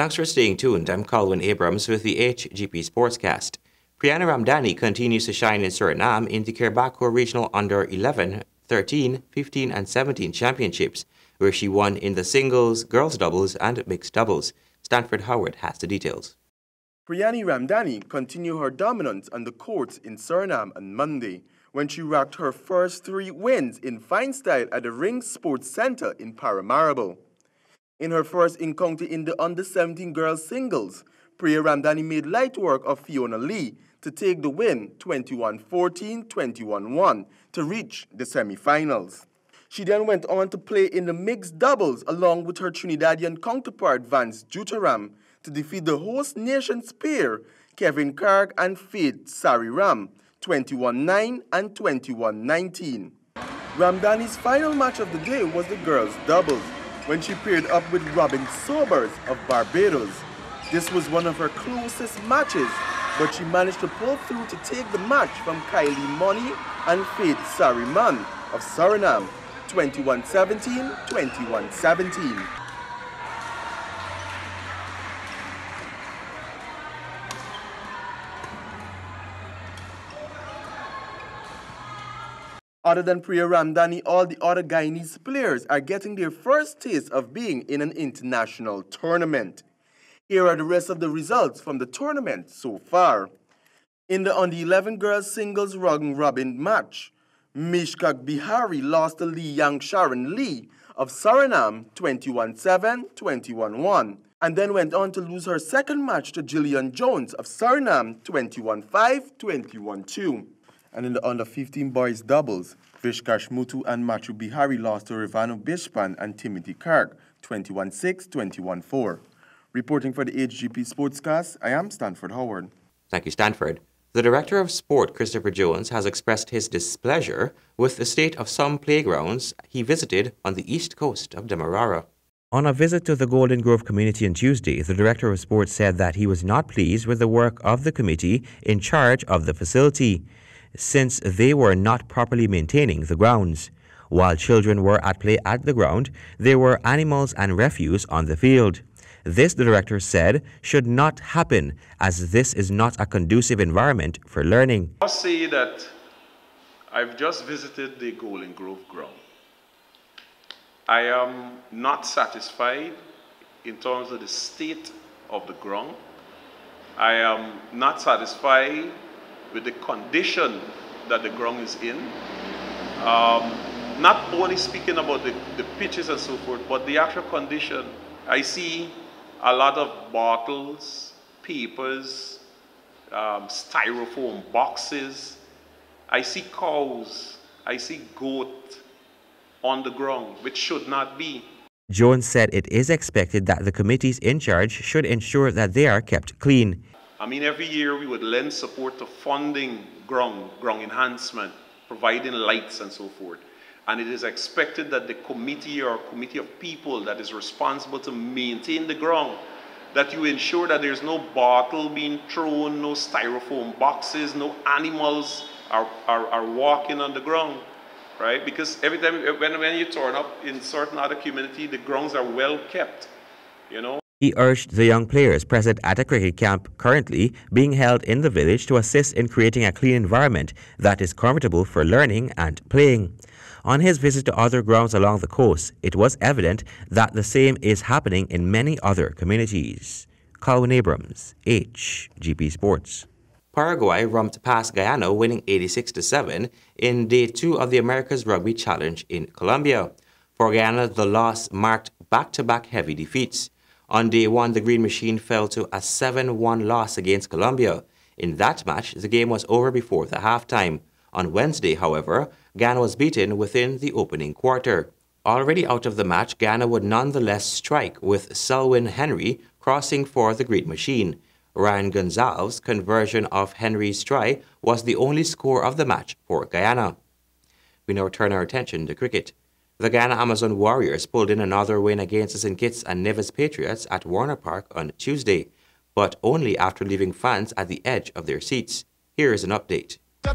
Thanks for staying tuned. I'm Colwyn Abrams with the HGP Sportscast. Priyana Ramdani continues to shine in Suriname in the Kerbako Regional Under 11, 13, 15 and 17 championships, where she won in the singles, girls doubles and mixed doubles. Stanford Howard has the details. Priyana Ramdani continued her dominance on the courts in Suriname on Monday when she racked her first 3 wins in fine style at the Ring Sports Center in Paramaribo. In her first encounter in the under-17 girls singles, Priya Ramdani made light work of Fiona Lee to take the win 21-14, 21-1 to reach the semi-finals. She then went on to play in the mixed doubles along with her Trinidadian counterpart Vance Jutaram to defeat the host nation's pair Kevin Karg and Faith Sariram 21-9 and 21-19. Ramdani's final match of the day was the girls doubles, when she paired up with Robin Sobers of Barbados. This was one of her closest matches, but she managed to pull through to take the match from Kylie Money and Faith Sariman of Suriname, 21-17, 21-17. Other than Priya Ramdani, all the other Guyanese players are getting their first taste of being in an international tournament. Here are the rest of the results from the tournament so far. In the Under 11 girls singles round robin match, Mishkak Bihari lost to Lee Yang Sharon Lee of Suriname 21-7, 21-1, and then went on to lose her second match to Jillian Jones of Suriname 21-5, 21-2. And in the under 15 boys doubles, Vishkash Mutu and Machu Bihari lost to Rivano Bishpan and Timothy Karg 21-6, 21-4. Reporting for the HGP Sportscast, I am Stanford Howard. Thank you, Stanford. The Director of Sport, Christopher Jones, has expressed his displeasure with the state of some playgrounds he visited on the east coast of Demerara. On a visit to the Golden Grove community on Tuesday, the Director of Sport said that he was not pleased with the work of the committee in charge of the facility, since they were not properly maintaining the grounds. While children were at play at the ground, there were animals and refuse on the field. This, the director said, should not happen, as this is not a conducive environment for learning. I must say that I've just visited the Golden Grove ground. I am not satisfied in terms of the state of the ground. I am not satisfied with the condition that the ground is in. Not only speaking about the pitches and so forth, but the actual condition. I see a lot of bottles, papers, styrofoam boxes. I see cows, I see goat on the ground, which should not be. Jones said it is expected that the committees in charge should ensure that they are kept clean. I mean, every year we would lend support to funding ground enhancement, providing lights and so forth. And it is expected that the committee or committee of people that is responsible to maintain the ground, that you ensure that there's no bottle being thrown, no styrofoam boxes, no animals are walking on the ground, right? Because every time when you turn up in certain other community, the grounds are well kept, you know. He urged the young players present at a cricket camp currently being held in the village to assist in creating a clean environment that is comfortable for learning and playing. On his visit to other grounds along the coast, it was evident that the same is happening in many other communities. Colwyn Abrams, HGP Sports. Paraguay romped past Guyana, winning 86-7 in Day 2 of the America's Rugby Challenge in Colombia. For Guyana, the loss marked back-to-back heavy defeats. On Day 1, the Green Machine fell to a 7-1 loss against Colombia. In that match, the game was over before the halftime. On Wednesday, however, Ghana was beaten within the opening quarter. Already out of the match, Ghana would nonetheless strike, with Selwyn Henry crossing for the Green Machine. Ryan Gonzalez's conversion of Henry's try was the only score of the match for Guyana. We now turn our attention to cricket. The Guyana Amazon Warriors pulled in another win against the St. Kitts and Nevis Patriots at Warner Park on Tuesday, but only after leaving fans at the edge of their seats. Here is an update. The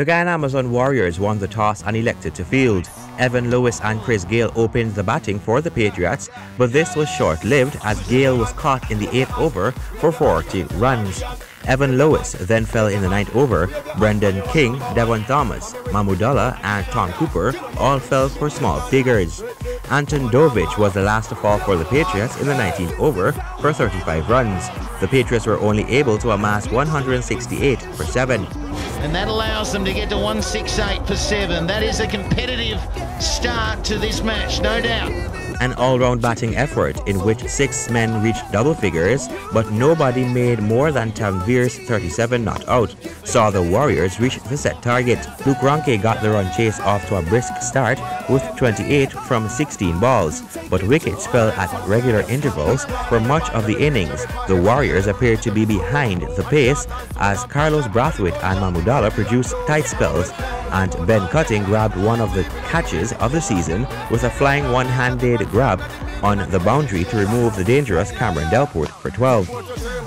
Guyana Amazon Warriors won the toss and elected to field. Evan Lewis and Chris Gale opened the batting for the Patriots, but this was short-lived as Gale was caught in the 8th over for 40 runs. Evan Lewis then fell in the 9th over. Brendan King, Devon Thomas, Mahmoudallah and Tom Cooper all fell for small figures. Anton Dovich was the last to fall for the Patriots in the 19th over for 35 runs. The Patriots were only able to amass 168 for 7. And that allows them to get to 168 for 7. That is a competitive start to this match, no doubt. An all-round batting effort in which 6 men reached double figures, but nobody made more than Tanvir's 37 not out, saw the Warriors reach the set target. Luke Ronke got the run chase off to a brisk start with 28 from 16 balls, but wickets fell at regular intervals for much of the innings. The Warriors appeared to be behind the pace as Carlos Brathwaite and Mahmoudallah produced tight spells, and Ben Cutting grabbed one of the catches of the season with a flying one-handed grab on the boundary to remove the dangerous Cameron Delport for 12.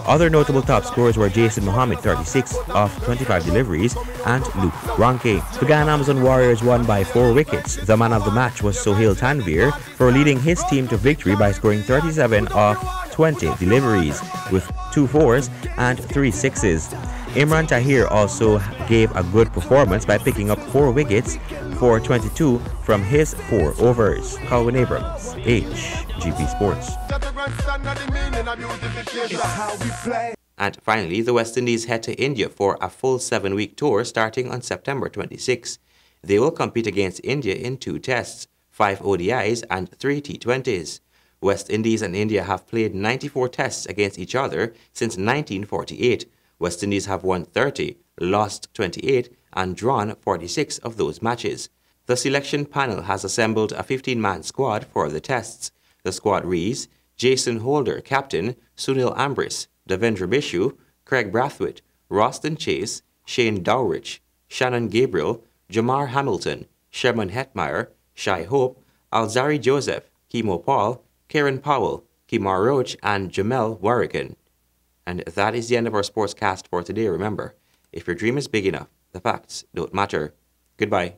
Other notable top scorers were Jason Mohammed, 36 off 25 deliveries, and Luke Ronke. The Guyana Amazon Warriors won by 4 wickets. The man of the match was Sohail Tanvir for leading his team to victory by scoring 37 off 20 deliveries with 2 fours and 3 sixes. Imran Tahir also gave a good performance by picking up 4 wickets for 22 from his 4 overs. Colwyn Abrams, HGP Sports. And finally, the West Indies head to India for a full 7-week tour starting on September 26. They will compete against India in 2 tests, 5 ODIs and 3 T20s. West Indies and India have played 94 tests against each other since 1948. West Indies have won 30, lost 28, and drawn 46 of those matches. The selection panel has assembled a 15-man squad for the tests. The squad reads: Jason Holder, captain; Sunil Ambris, Devendra Bishu, Craig Brathwaite, Roston Chase, Shane Dowrich, Shannon Gabriel, Jamar Hamilton, Sherman Hetmeyer, Shai Hope, Alzari Joseph, Kimo Paul, Kieran Powell, Kimar Roach, and Jamel Warrigan. And that is the end of our sportscast for today. Remember, if your dream is big enough, the facts don't matter. Goodbye.